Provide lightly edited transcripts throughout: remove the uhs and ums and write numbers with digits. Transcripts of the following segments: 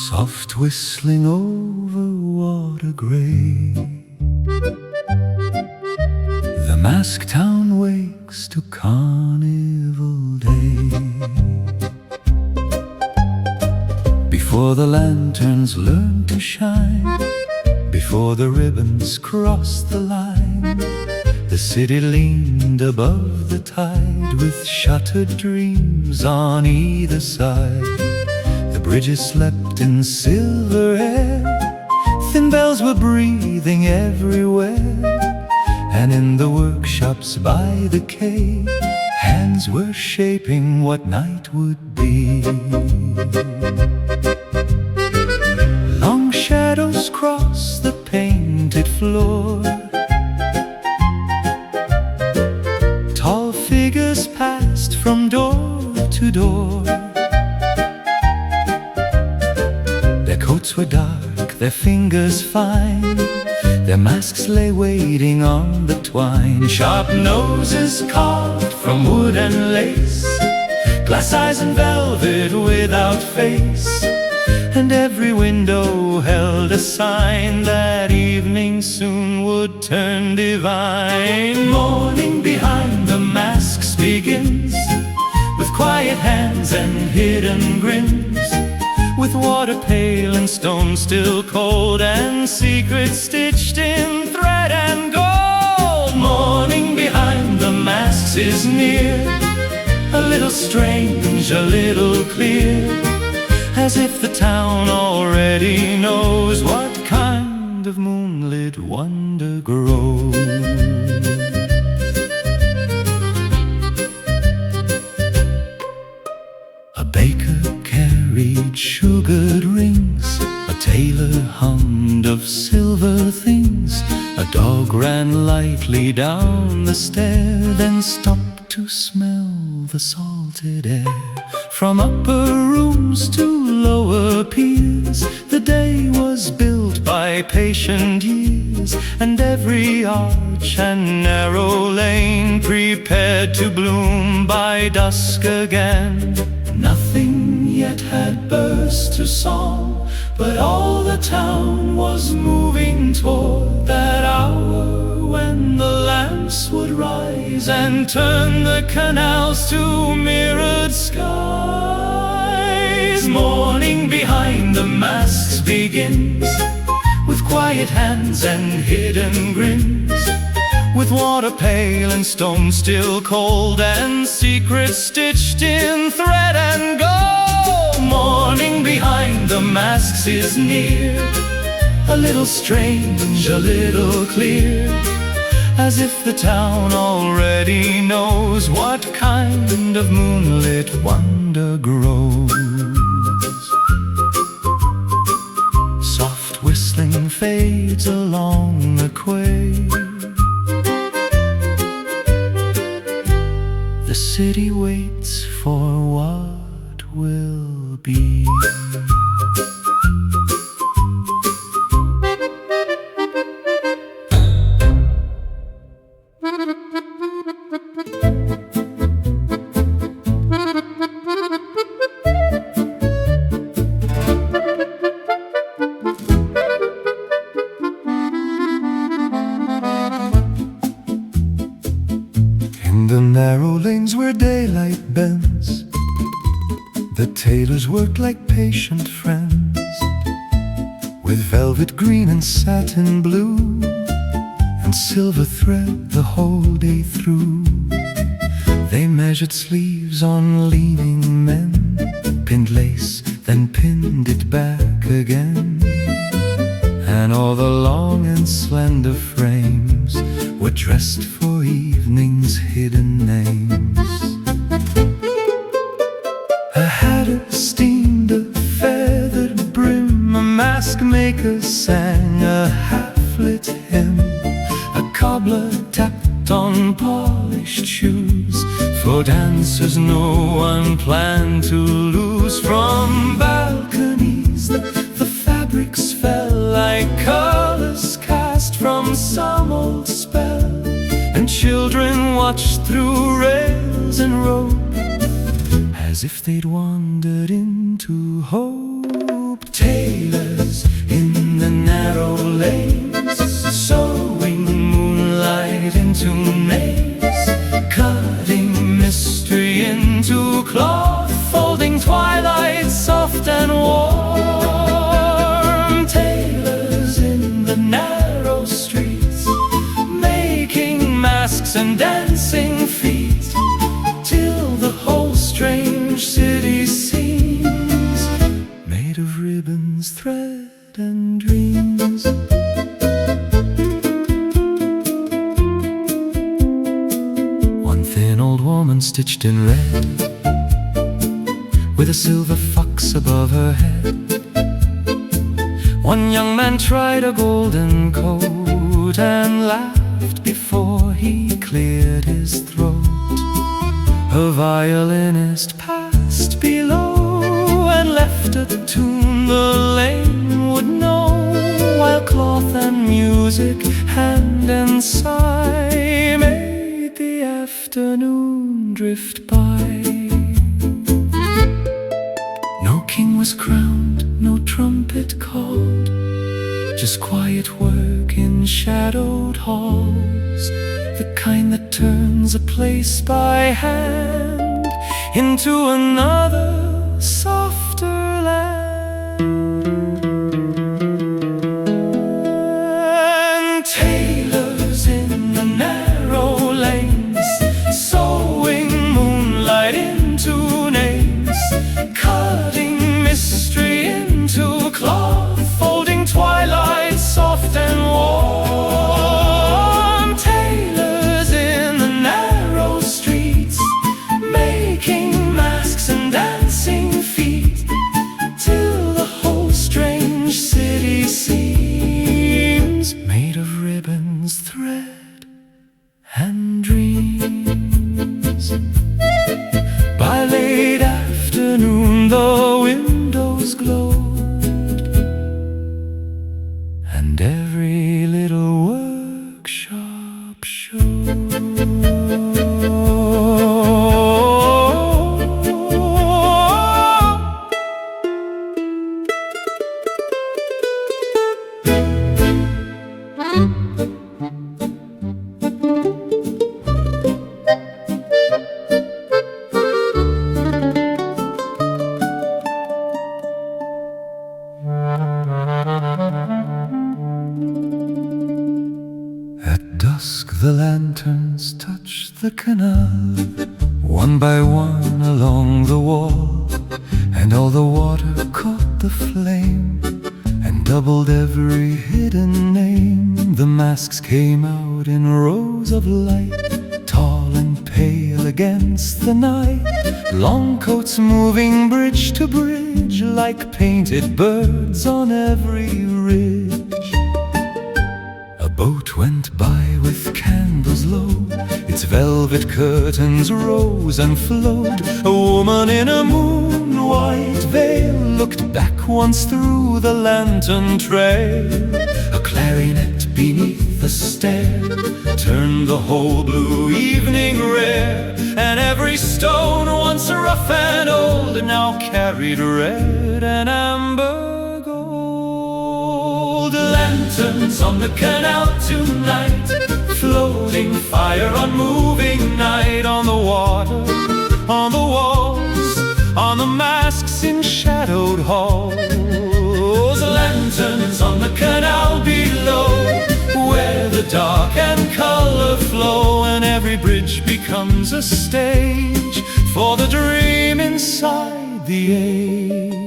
Soft whistling over water gray, the masked town wakes to Carnival Day. Before the lanterns learn to shine, before the ribbons crossed the line, the city leaned above the tide with shuttered dreams on either side. The bridges slept in silver air, thin bells were breathing everywhere, and in the workshops by the quay, hands were shaping what night would be. Long shadows crossed the painted floor, tall figures passed from door to door. Their coats were dark, their fingers fine, their masks lay waiting on the twine. Sharp noses carved from wood and lace, glass eyes and velvet without face, and every window held a sign that evening soon would turn divine. Morning behind the masks begins, with quiet hands and hidden grins, with water pale and stone still cold, and secrets stitched in thread and gold. Morning behind the masks is near, a little strange, a little clear, as if the town already knows what kind of moonlit wonder grows. A baker carried sugared rings, a tailor hummed of silver things, a dog ran lightly down the stair, then stopped to smell the salted air. From upper rooms to lower piers, the day was built by patient years, and every arch and narrow lane prepared to bloom by dusk again. Nothing yet had burst to song, but all the town was moving toward that hour when the lamps would rise and turn the canals to mirrored skies. Morning behind the masks begins, with quiet hands and hidden grins, with water pale and stone still cold, and secrets stitched in thread and gold. Morning behind the masks is near, a little strange, a little clear, as if the town already knows what kind of moonlit wonder grows. Soft whistling fades along the quay, the city waits for what will be. In the narrow lanes where daylight bends, the tailors worked like patient friends, with velvet green and satin blue, and silver thread the whole day through. They measured sleeves on leaning men, pinned lace, then pinned it back again, and all the long and slender frames were dressed for evening's hidden names. A hatter steamed a feathered brim, a mask maker sang a half-lit hymn, a cobbler tapped on polished shoes, for dancers no one planned to lose. From balconies the fabrics fell like colors cast from through rails and rope, as if they'd wandered into hope. Tailors in the narrow lanes, sewing moonlight into names, cutting mystery into cloth, folding twilight soft and warm. Tailors in the narrow streets, making masks and dancing feet, till the whole strange city seems made of ribbons, thread, and dreams. One thin old woman stitched in red, with a silver fox above her head. One young man tried a golden coat and laughed before he cleared his throat. A violinist passed below and left a tune the lane would know, while cloth and music, hand and sigh, made the afternoon drift by. No king was crowned, no trumpet called, just quiet work in shadowed halls, the kind that turns a place by hand into another softer land. Tailors in the narrow lanes, sewing moonlight into names, cutting mystery into cloth, folding twilight soft and warm. Tailors in the narrow streets, making masks and dancing feet, till the whole strange city seems made of ribbons, thread, and dreams. By late afternoon the windows glowed, and every little workshop showed. At dusk the lanterns touched the canal, one by one along the wall, and all the water caught the flame and doubled every hidden name. The masks came out in rows of light, tall and pale against the night, long coats moving bridge to bridge like painted birds on every ridge. A boat went by with candles low, its velvet curtains rose and flowed. A woman in a moon-white veil looked back once through the lantern trail. A clarinet beneath the stair turned the whole blue evening rare, and every stone, once rough and old, now carried red and amber gold. Lanterns on the canal tonight, floating fire on moving night, on the water, on the walls, on the masks in shadowed halls. Lanterns on the canal below, where the dark and color flow, and every bridge becomes a stage for the dream inside the age.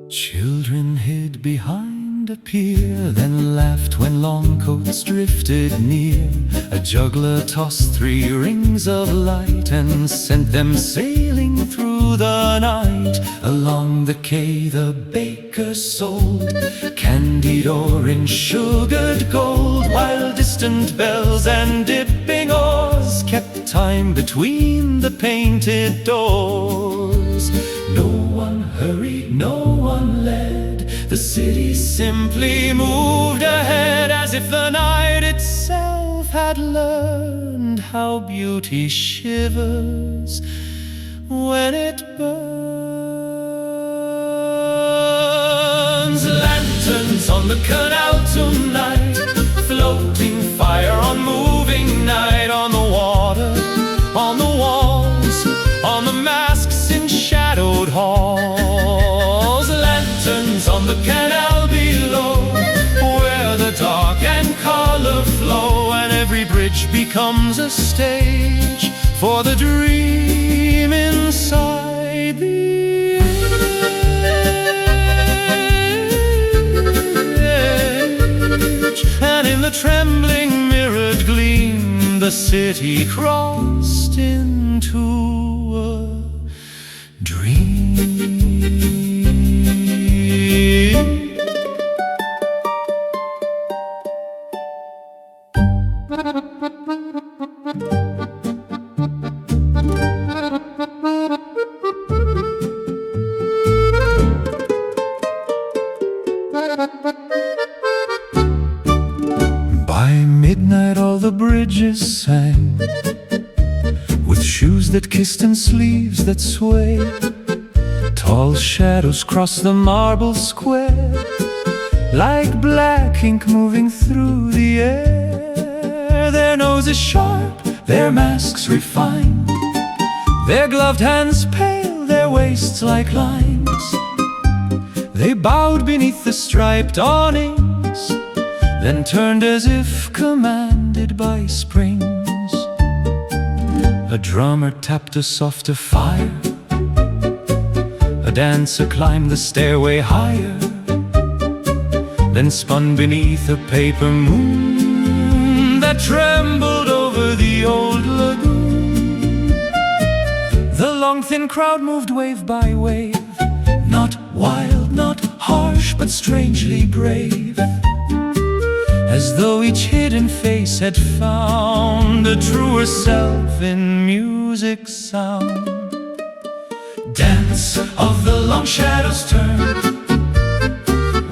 Children hid behind a pier, then laughed when long coats drifted near. A juggler tossed 3 rings of light and sent them sailing through the night. Along the quay the baker sold candied orange, sugared gold, while distant bells and dipping oars kept time between the painted doors. No one hurried, no one led. The city simply moved ahead, as if the night itself had learned how beauty shivers when it burns. Lanterns on the canal tonight, floating fire on moving night, on the water, on the walls, on the masks in shadowed halls. Lanterns on the canal below, where the dark and color flow, and every bridge becomes a stage for the dream inside the edge. And in the trembling mirrored gleam, the city crossed into a dream. By midnight all the bridges sang, with shoes that kissed and sleeves that swayed. Tall shadows crossed the marble square, like black ink moving through the air. Their noses sharp, their masks refined, their gloved hands pale, their waists like lines. They bowed beneath the striped awnings, then turned as if commanded by springs. A drummer tapped a softer fire, a dancer climbed the stairway higher, then spun beneath a paper moon that trembled over the old lagoon. The long thin crowd moved wave by wave, not wild, not harsh, but strangely brave, as though each hidden face had found a truer self in music's sound. Dance of the long shadows turn,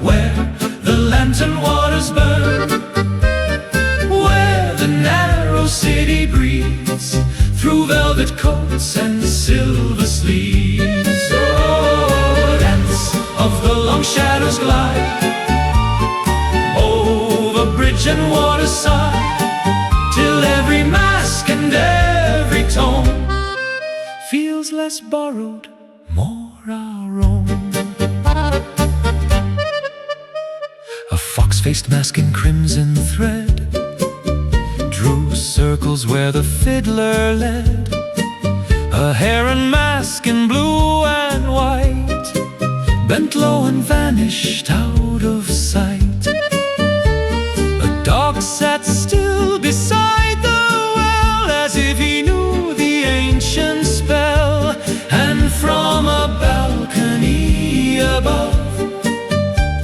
where the lantern waters burn, where the narrow city breathes through velvet coats and silver sleeves. Oh, dance of the long shadows glide over bridge and waterside, till every mask and every tone feels less borrowed, more our own. A fox-faced mask in crimson thread drew circles where the fiddler led. A heron mask in blue and white bent low and vanished out of sight. A dog sat still beside the well, as if he knew the ancient spell. And from a balcony above,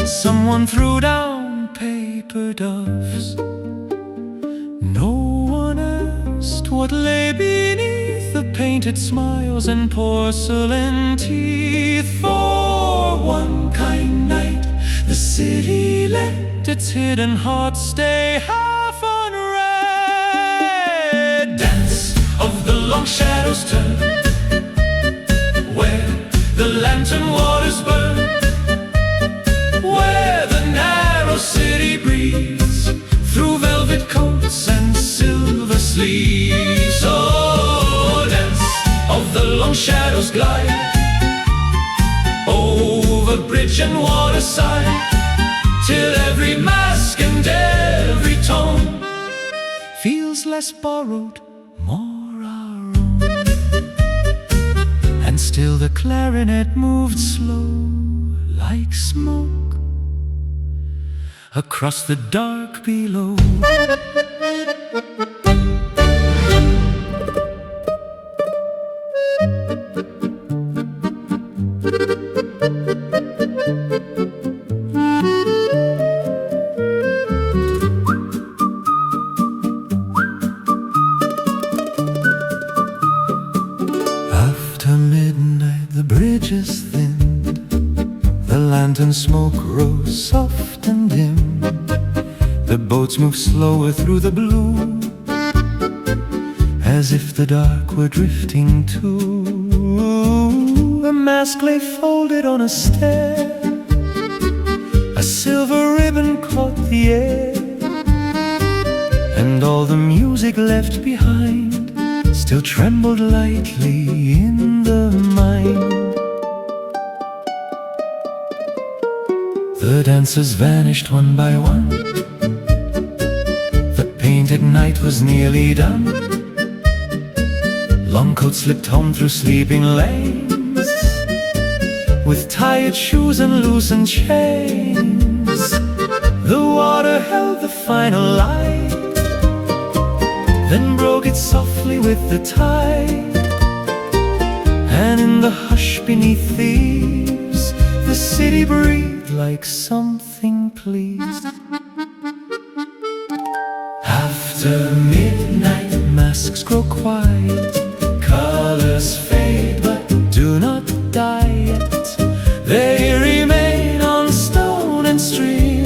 someone threw down paper doves. No one asked what lay beneath the painted smiles and porcelain teeth. For one kind night the city let its hidden heart stay half unread. Dance of the long shadows turn, where the lantern waters burn, where the narrow city breathes through velvet coats and silver sleeves. Oh, dance of the long shadows glide over bridge and waterside, till every mask and every tone feels less borrowed, more our own. And still the clarinet moved slow like smoke across the dark below. lantern smoke rose soft and dim. The boats move slower through the blue, as if the dark were drifting too. A mask lay folded on a stair, a silver ribbon caught the air, and all the music left behind still trembled lightly in the mind. The dancers vanished one by one. The painted night was nearly done. Long coats slipped home through sleeping lanes, with tired shoes and loosened chains. The water held the final light, then broke it softly with the tide. And in the hush beneath the eaves, the city breathed like something pleased. After midnight, masks grow quiet, colors fade but do not die yet. They remain on stone and stream,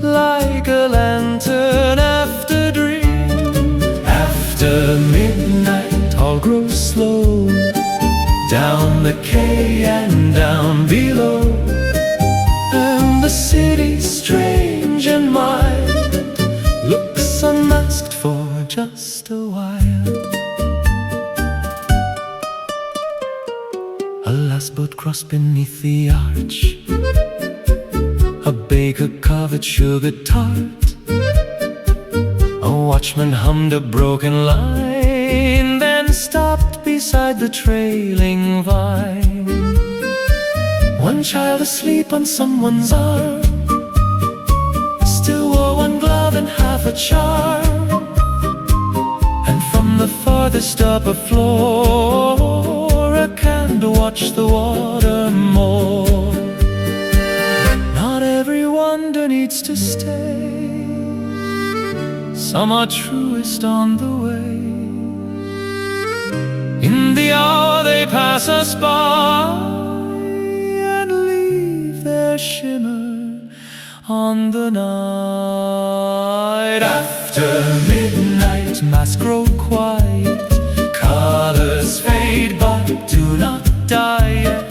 like a lantern after dream. After midnight, all grows slow, down the quay and down below. And the city, strange and mild, looks unmasked for just a while. A last boat crossed beneath the arch, a baker carved sugar tart, a watchman hummed a broken line, then stopped beside the trailing vine. One child asleep on someone's arm still wore one glove and half a charm. And from the farthest upper floor, a candle watched the water more. Not every wonder needs to stay, some are truest on the way. In the hour they pass us by and leave their shimmer on the night. After midnight, masks grow quiet, colors fade but do not die yet.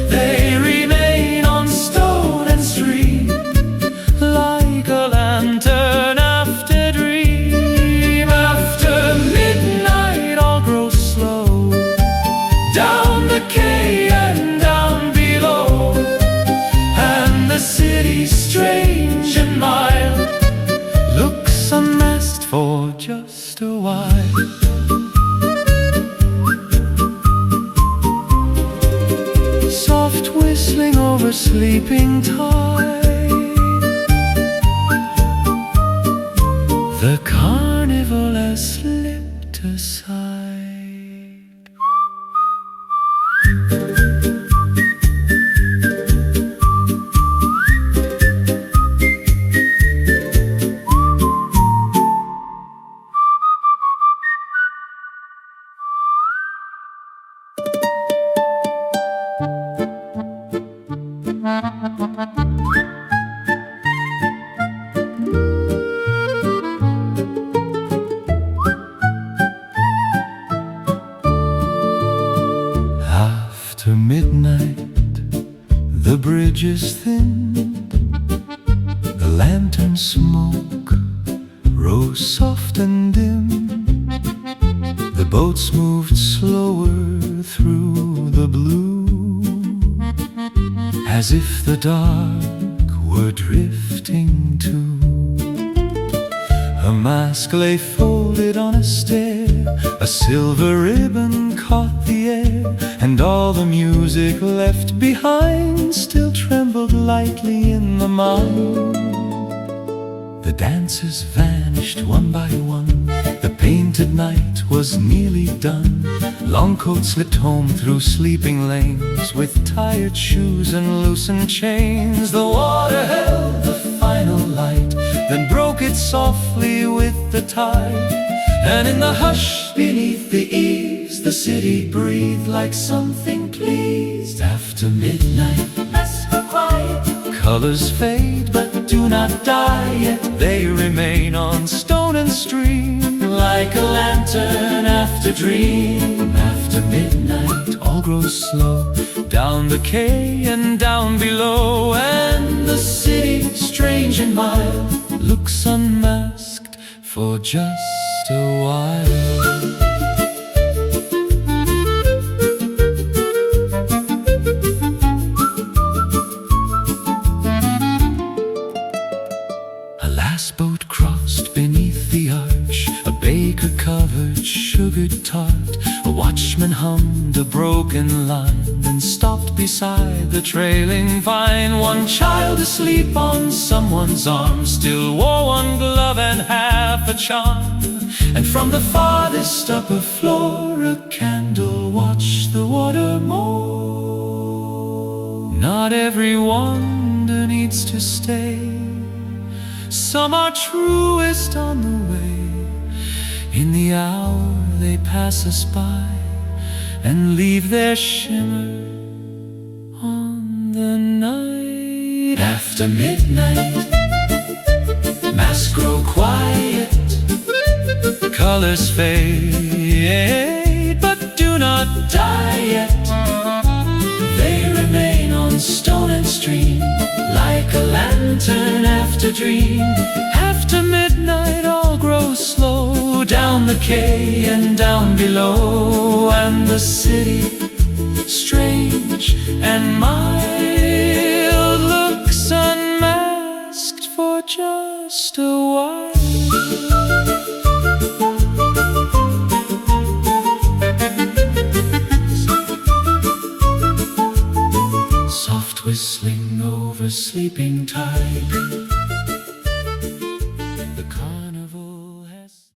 They remain on stone and stream, like a lantern after dream. After midnight, all grows slow, down the quay and down below. And the city, strange and mild, looks unmasked for just a while. Soft whistling over sleeping tide, the carnival has slipped aside. After midnight, the bridge is thin, the lantern smoke rose soft and dim. The boats moved slower through the blue, as if the dark were drifting too. A mask lay folded on a stair, a silver ribbon caught the air, and all the music left behind still trembled lightly in the mind. The dancers vanished one by one, the painted night was nearly done. Long coats slipped home through sleeping lanes, with tired shoes and loosened chains. The water held the final light, then broke it softly with the tide. And in the hush beneath the eaves, the city breathed like something pleased. After midnight, masks were quiet, Colors fade but do not die, yet they remain on stone and stream, like a lantern after dream. After midnight all grows slow, down the quay and down below, and the city, strange and mild, looks unmasked for just a while. Boat crossed beneath the arch, a baker covered sugared tart. A watchman hummed a broken line, then stopped beside the trailing vine. One child asleep on someone's arm still wore one glove and half a charm, and from the farthest upper floor a candle watched the water moan. Not every wonder needs to stay, some are truest on the way. In the hour they pass us by and leave their shimmer on the night. After midnight, masks grow quiet, colors fade but do not die yet. They remain on stone and stream, like a lantern after dream. After midnight all grows slow, down the quay and down below, and the city, strange and mild, looks unmasked for just a while. Whistling over sleeping tide,